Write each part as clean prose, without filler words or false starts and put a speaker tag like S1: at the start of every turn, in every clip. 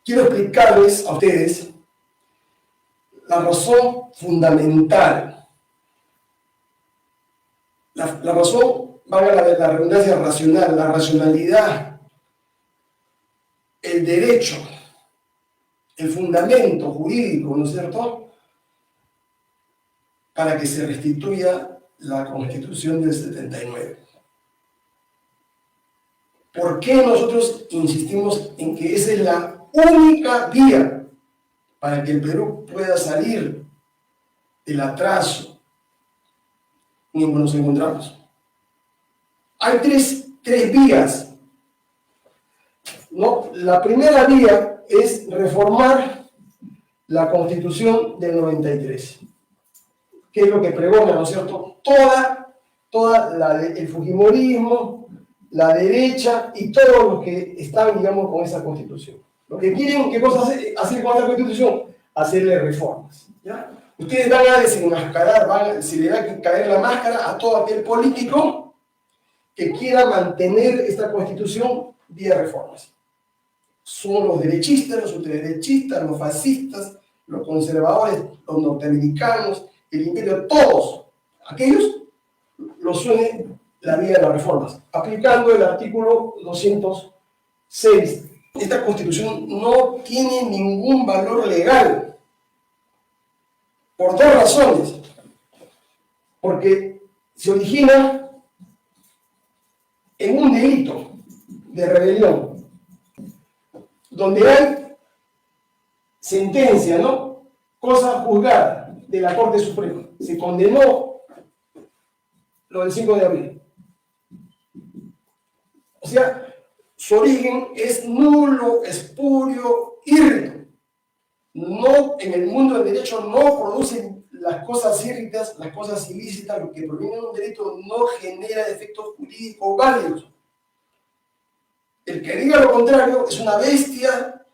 S1: quiero explicarles a ustedes la razón fundamental, la razón, valga la redundancia, racional, la racionalidad, el derecho, el fundamento jurídico, ¿no es cierto?, para que se restituya la Constitución del 79. ¿Por qué nosotros insistimos en que esa es la única vía para que el Perú pueda salir del atraso en el que nos encontramos? Hay tres vías, ¿no? La primera vía es reformar la Constitución del 93, que es lo que pregona, ¿no es cierto?, toda el fujimorismo, la derecha y todos los que están, digamos, con esa Constitución. Lo que quieren, ¿qué cosa hacer con esta Constitución? Hacerle reformas, ¿ya? Ustedes van a desenmascarar, se le va a caer la máscara a todo aquel político que quiera mantener esta Constitución vía reformas. Son los derechistas, los ultraderechistas, los fascistas, los conservadores, los norteamericanos, el imperio, todos aquellos los suene la vía de las reformas, aplicando el artículo 206. Esta Constitución no tiene ningún valor legal, por dos razones. Porque se origina en un delito de rebelión, donde hay sentencia, ¿no?, cosa juzgada de la Corte Suprema. Se condenó lo del 5 de abril. O sea, su origen es nulo, espurio, írrito. No, en el mundo del derecho no producen las cosas írritas, las cosas ilícitas, lo que proviene de un delito no genera efectos jurídicos válidos. El que diga lo contrario es una bestia,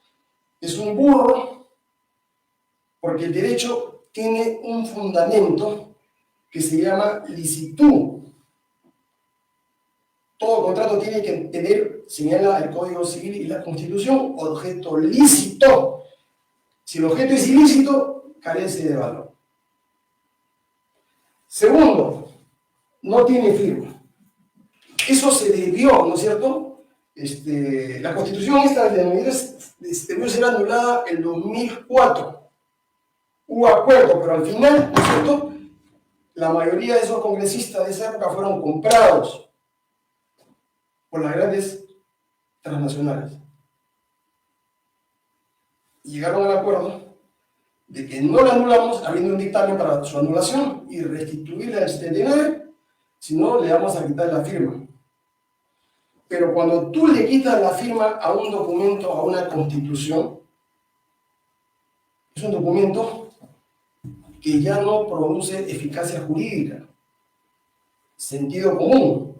S1: es un burro, porque el derecho tiene un fundamento que se llama licitud. Todo contrato tiene que tener, señala el Código Civil y la Constitución, objeto lícito. Si el objeto es ilícito, carece de valor. Segundo, no tiene firma. Eso se debió, ¿no es cierto? La Constitución esta de medidas debió ser anulada en 2004. Hubo acuerdo, pero al final, ¿no es cierto?, la mayoría de esos congresistas de esa época fueron comprados por las grandes transnacionales. Y llegaron al acuerdo de que no la anulamos, habiendo un dictamen para su anulación y restituirla al 79, sino le vamos a quitar la firma. Pero cuando tú le quitas la firma a un documento, a una constitución, es un documento que ya no produce eficacia jurídica, sentido común.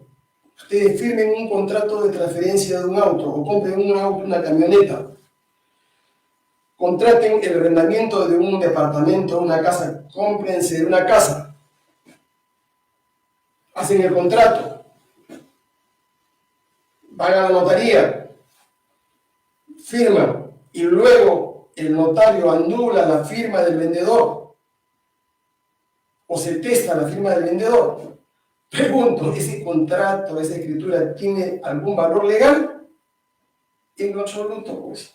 S1: Ustedes firmen un contrato de transferencia de un auto o compren un auto, una camioneta, contraten el arrendamiento de un departamento, una casa, cómprense de una casa, hacen el contrato, van a la notaría, firman y luego el notario anula la firma del vendedor o se testa la firma del vendedor. Pregunto, ¿ese contrato, esa escritura tiene algún valor legal? En lo absoluto, pues.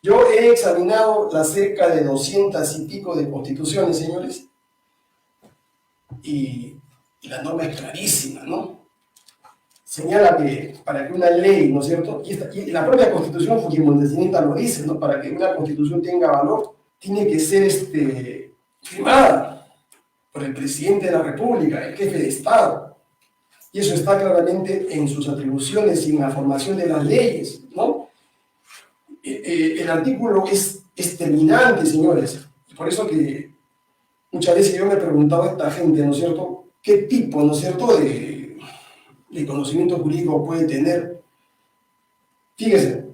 S1: Yo he examinado las cerca de 200 y pico de constituciones, señores, y la norma es clarísima, ¿no? Señala que para que una ley, ¿no es cierto?, y la propia Constitución fujimontesianista lo dice, ¿no?, para que una Constitución tenga valor, tiene que ser firmada por el presidente de la República, el jefe de Estado. Y eso está claramente en sus atribuciones y en la formación de las leyes, ¿no? El artículo es terminante, señores. Por eso que muchas veces yo me he preguntado a esta gente, ¿no es cierto?, qué tipo, ¿no es cierto?, de conocimiento jurídico puede tener. Fíjense,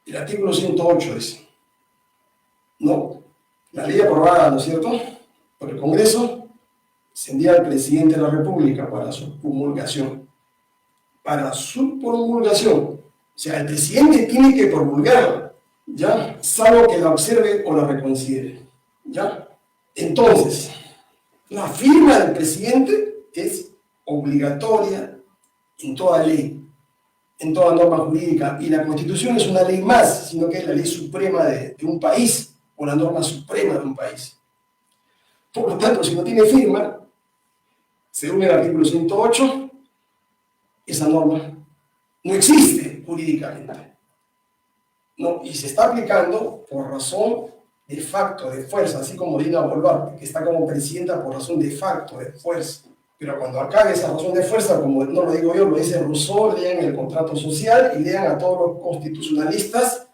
S1: el artículo 108 dice, ¿no?, la ley aprobada, ¿no es cierto?, por el Congreso, se envía al presidente de la República para su promulgación. Para su promulgación. O sea, el presidente tiene que promulgarla. ¿ya? Salvo que la observe o la reconsidere, ¿ya? Entonces, la firma del presidente es obligatoria en toda ley, en toda norma jurídica, y la Constitución es una ley más, sino que es la ley suprema de un país, o la norma suprema de un país. Por lo tanto, si no tiene firma, según el artículo 108, esa norma no existe jurídicamente, ¿no? Y se está aplicando por razón de facto, de fuerza, así como Dina Boluarte, que está como presidenta por razón de facto, de fuerza. Pero cuando acabe esa razón de fuerza, como no lo digo yo, lo dice Rousseau, lean el contrato social y lean a todos los constitucionalistas,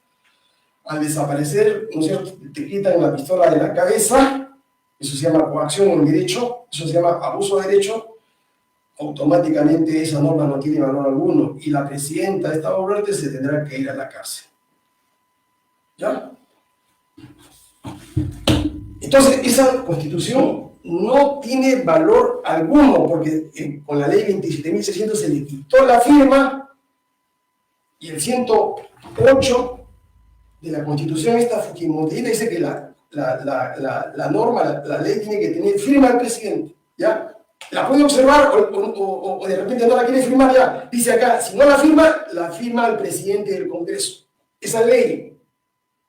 S1: al desaparecer, ¿no es cierto?, te quitan la pistola de la cabeza, eso se llama coacción en derecho, eso se llama abuso de derecho, automáticamente esa norma no tiene valor alguno y la presidenta de esta Boluarte se tendrá que ir a la cárcel. ¿Ya? Entonces, esa constitución no tiene valor alguno, porque con la ley 27.600 se le quitó la firma y el 108 de la constitución esta fujimontista dice que la norma, la ley tiene que tener firma del presidente, ¿ya? La puede observar o de repente no la quiere firmar ya. Dice acá, si no la firma el presidente del Congreso. Esa ley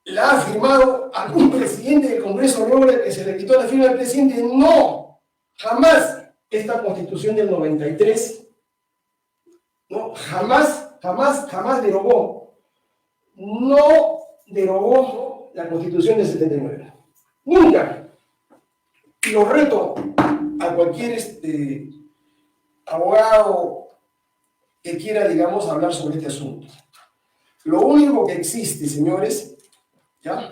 S1: la ha firmado algún presidente del Congreso luego de que se le quitó la firma del presidente. No, jamás. Esta constitución del 93, no, jamás derogó. No derogó la constitución del 79. Nunca. Lo reto a cualquier abogado que quiera, digamos, hablar sobre este asunto. Lo único que existe, señores, ¿ya?,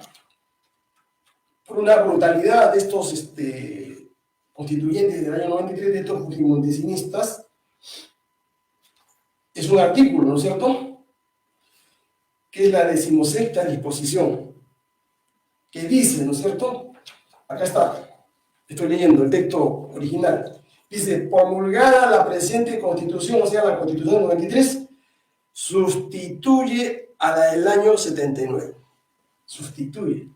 S1: por una brutalidad de estos constituyentes del año 93, de estos fujimontesinistas, es un artículo, ¿no es cierto?, que es la 16ª disposición, que dice, ¿no es cierto?, acá está, estoy leyendo el texto original, dice, promulgada la presente Constitución, o sea, la Constitución del 93, sustituye a la del año 79. Sustituye.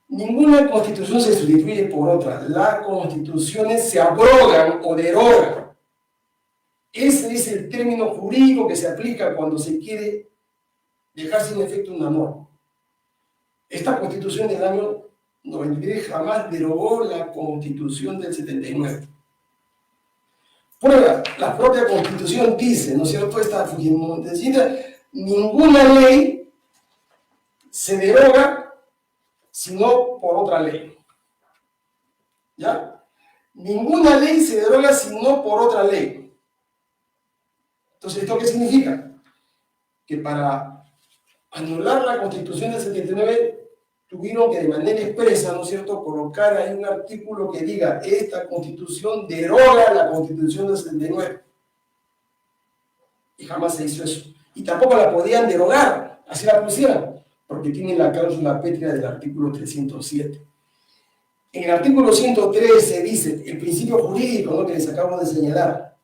S1: Ninguna constitución se sustituye por otra. Las constituciones se abrogan o derogan. Ese es el término jurídico que se aplica cuando se quiere dejar sin efecto una norma. Esta constitución del año 93 jamás derogó la constitución del 79. Prueba, la propia constitución dice, ¿no es cierto?, esta fujimontesista, ninguna ley se deroga sino por otra ley. ¿Ya? Ninguna ley se deroga sino por otra ley. Entonces, ¿esto qué significa? Que para anular la Constitución del 79 tuvieron que de manera expresa, ¿no es cierto?, colocar ahí un artículo que diga esta Constitución deroga la Constitución del 79. Y jamás se hizo eso. Y tampoco la podían derogar, así la pusieran, porque tienen la cláusula pétrea del artículo 307. En el artículo 113 dice, el principio jurídico, ¿no?, que les acabo de señalar,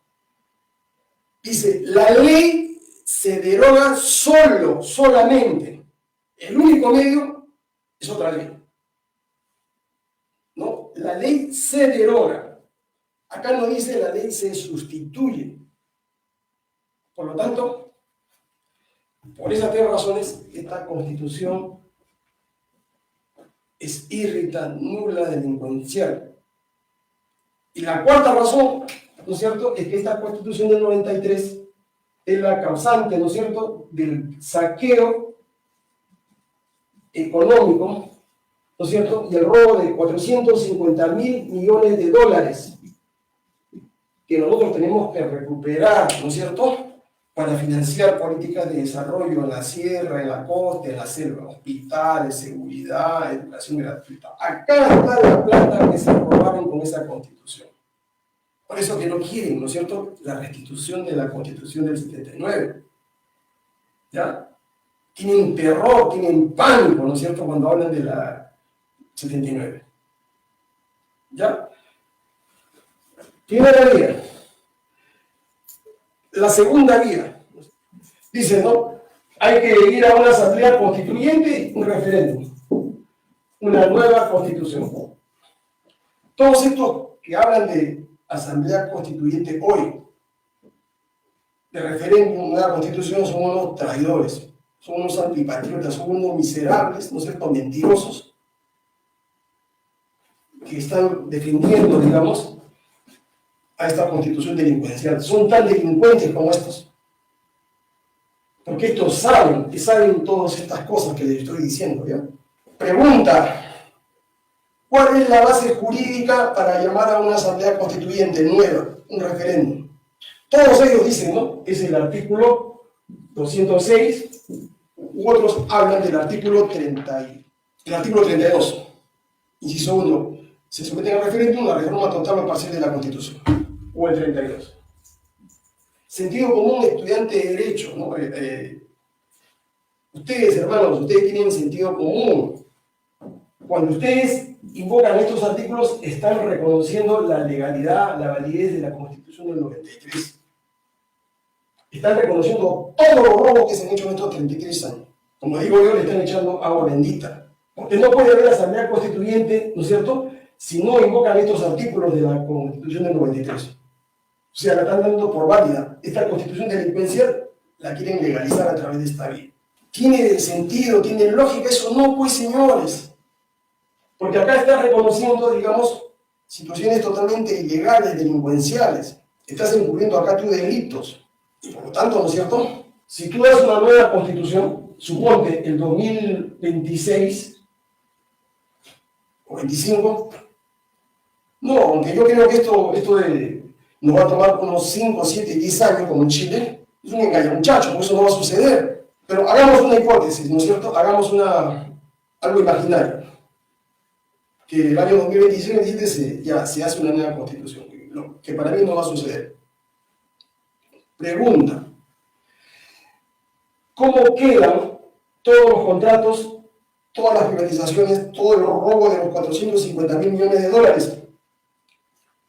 S1: dice, la ley se deroga solamente. El único medio es otra ley. ¿No? La ley se deroga. Acá no dice la ley se sustituye. Por lo tanto, por esas tres razones, esta Constitución es irrita, nula, delincuencial. Y la cuarta razón, ¿no es cierto?, es que esta Constitución del 93 es la causante, ¿no es cierto?, del saqueo económico, ¿no es cierto?, y el robo de 450.000 millones de dólares que nosotros tenemos que recuperar, ¿no es cierto?, para financiar políticas de desarrollo en la sierra, en la costa, en la selva, hospitales, seguridad, educación gratuita. Acá está la plata que se robaron con esa Constitución. Por eso que no quieren, ¿no es cierto?, la restitución de la Constitución del 79. ¿Ya? Tienen terror, tienen pánico, ¿no es cierto?, cuando hablan de la 79. ¿Ya? Primera vía. La segunda vía. Dice, ¿no?, hay que ir a una asamblea constituyente, un referéndum, una nueva constitución. Todos estos que hablan de asamblea constituyente hoy, de referéndum, una constitución, son unos traidores, son unos antipatriotas, son unos miserables, ¿no es cierto?, mentirosos, que están defendiendo, digamos, a esta constitución delincuencial. Son tan delincuentes como estos. Porque estos saben todas estas cosas que les estoy diciendo, ¿ya? Pregunta: ¿cuál es la base jurídica para llamar a una asamblea constituyente nueva, un referéndum? Todos ellos dicen, ¿no? Es el artículo 206, u otros hablan del artículo 32. Inciso 1. Se somete a referéndum la reforma total o parcial de la Constitución. O el 32. Sentido común, estudiante de Derecho, ¿no? Ustedes, hermanos, ustedes tienen sentido común. Cuando ustedes invocan estos artículos, están reconociendo la legalidad, la validez de la Constitución del 93. Están reconociendo todos los robos que se han hecho en estos 33 años. Como digo yo, le están echando agua bendita. Porque no puede haber asamblea constituyente, ¿no es cierto?, si no invocan estos artículos de la Constitución del 93. O sea, la están dando por válida. Esta Constitución delincuencial la quieren legalizar a través de esta vía. ¿Tiene sentido? ¿Tiene lógica eso? No, pues, señores. Porque acá está reconociendo, digamos, situaciones totalmente ilegales, delincuenciales. Estás incurriendo acá tus delitos. Y por lo tanto, ¿no es cierto?, si tú das una nueva constitución, suponte el 2026 o 25, no, aunque yo creo que esto nos va a tomar unos 5, 7, 10 años como en Chile, es un engaño, muchachos, por eso no va a suceder. Pero hagamos una hipótesis, ¿no es cierto? Hagamos algo imaginario. Que el año 2026 ya se hace una nueva constitución, que para mí no va a suceder. Pregunta: ¿cómo quedan todos los contratos, todas las privatizaciones, todo el robo de los 450.000 millones de dólares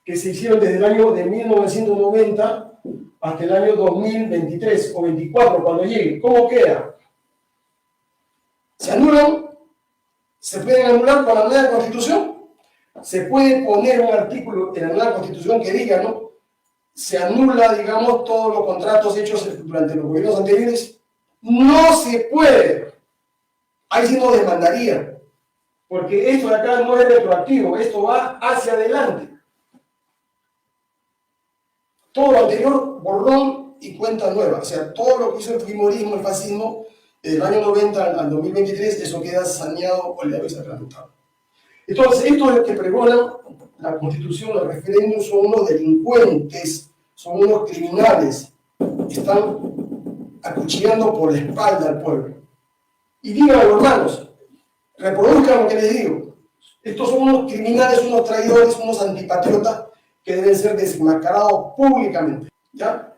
S1: que se hicieron desde el año de 1990 hasta el año 2023 o 24, cuando llegue? ¿Cómo queda? ¿Se anulan? ¿Se pueden anular con la nueva Constitución? ¿Se puede poner un artículo en la nueva Constitución que diga, ¿no?, se anula, digamos, todos los contratos hechos durante los gobiernos anteriores? No se puede. Ahí sí nos demandaría. Porque esto de acá no es retroactivo, esto va hacia adelante. Todo lo anterior, borrón y cuenta nueva. O sea, todo lo que hizo el fujimorismo, el fascismo, del año 90 al 2023, eso queda saneado, olvidado y sacramentado. Entonces, esto que pregonan la Constitución, los referéndums, son unos delincuentes, son unos criminales, están acuchillando por la espalda al pueblo. Y digan, hermanos, reproduzcan lo que les digo. Estos son unos criminales, unos traidores, unos antipatriotas que deben ser desmascarados públicamente, ¿ya?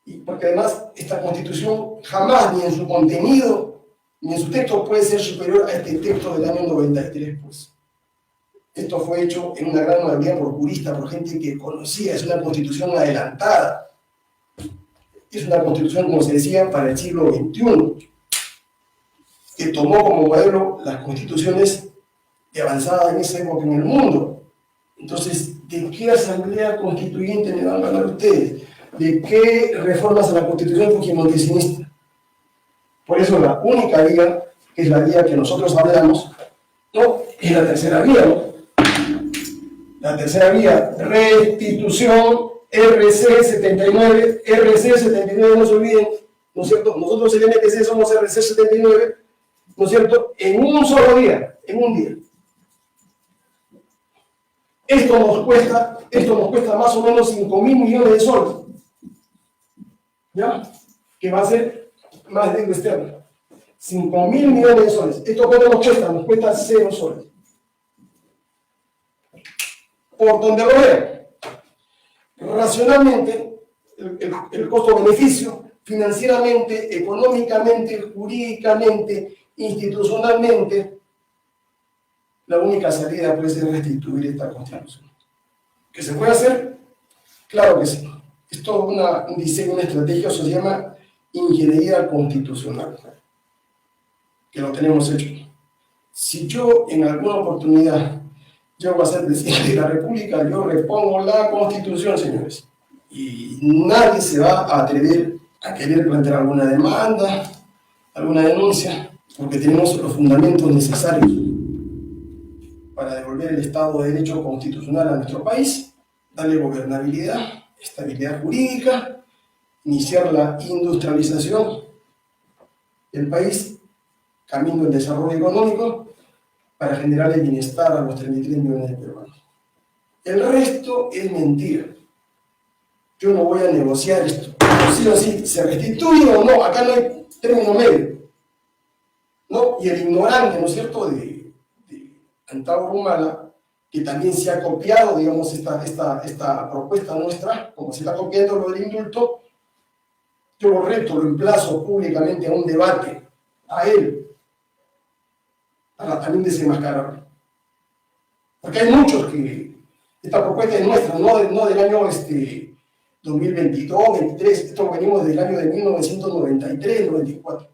S1: Y porque además esta Constitución jamás, ni en su contenido, ni en su texto, puede ser superior a este texto del año 93, pues. Esto fue hecho en una gran mayoría por juristas, por gente que conocía, es una Constitución adelantada. Es una Constitución, como se decía, para el siglo XXI, que tomó como modelo las constituciones de avanzada en esa época en el mundo. Entonces, ¿de qué asamblea constituyente me van a hablar ustedes? ¿De qué reformas a la Constitución fujimontesista? Por eso la única vía, que es la vía que nosotros hablamos, ¿no?, es la tercera vía, ¿no? La tercera vía, restitución, RC 79, no se olviden, ¿no es cierto? Nosotros en el NPC somos RC 79, ¿no es cierto?, en un solo día, en un día. Esto nos cuesta más o menos 5.000 millones de soles, ¿ya? Que va a ser más deuda externa. 5.000 millones de soles. ¿Esto cuánto nos cuesta? Nos cuesta 0 soles. Por donde lo vean, racionalmente, el costo-beneficio, financieramente, económicamente, jurídicamente, institucionalmente, la única salida puede ser restituir esta Constitución. ¿Que se puede hacer? Claro que sí. Es todo un diseño, una estrategia, eso se llama ingeniería constitucional, que lo tenemos hecho. Si yo en alguna oportunidad llego a ser presidente de la República, yo repongo la Constitución, señores. Y nadie se va a atrever a querer plantear alguna demanda, alguna denuncia, porque tenemos los fundamentos necesarios para devolver el Estado de Derecho constitucional a nuestro país, darle gobernabilidad, estabilidad jurídica, iniciar la industrialización del país, camino al desarrollo económico, para generar el bienestar a los 33 millones de peruanos. El resto es mentira. Yo no voy a negociar esto. Sí o sí, se restituye o no, acá no hay término medio. ¿No? Y el ignorante, ¿no es cierto?, de Antauro Humala, que también se ha copiado, digamos, esta propuesta nuestra, como se está copiando lo del indulto, yo lo reto, lo emplazo públicamente a un debate, a él, para también desenmascararlo. Porque hay muchos que esta propuesta es nuestra, no del año 2022, 2023, esto venimos del año de 1993, 94,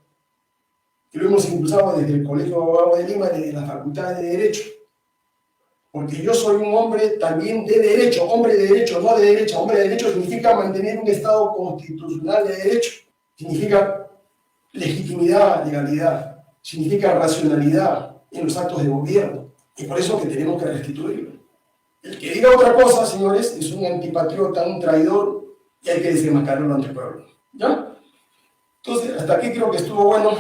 S1: que lo hemos impulsado desde el Colegio de Abogados de Lima, desde las facultades de Derecho, porque yo soy un hombre también de derecho, hombre de derecho, no de derecha. Hombre de derecho significa mantener un Estado constitucional de derecho, significa legitimidad, legalidad, significa racionalidad en los actos de gobierno, y por eso que tenemos que restituirlo. El que diga otra cosa, señores, es un antipatriota, un traidor, y hay que desenmascararlo ante el pueblo. ¿Ya? Entonces, hasta aquí creo que estuvo bueno.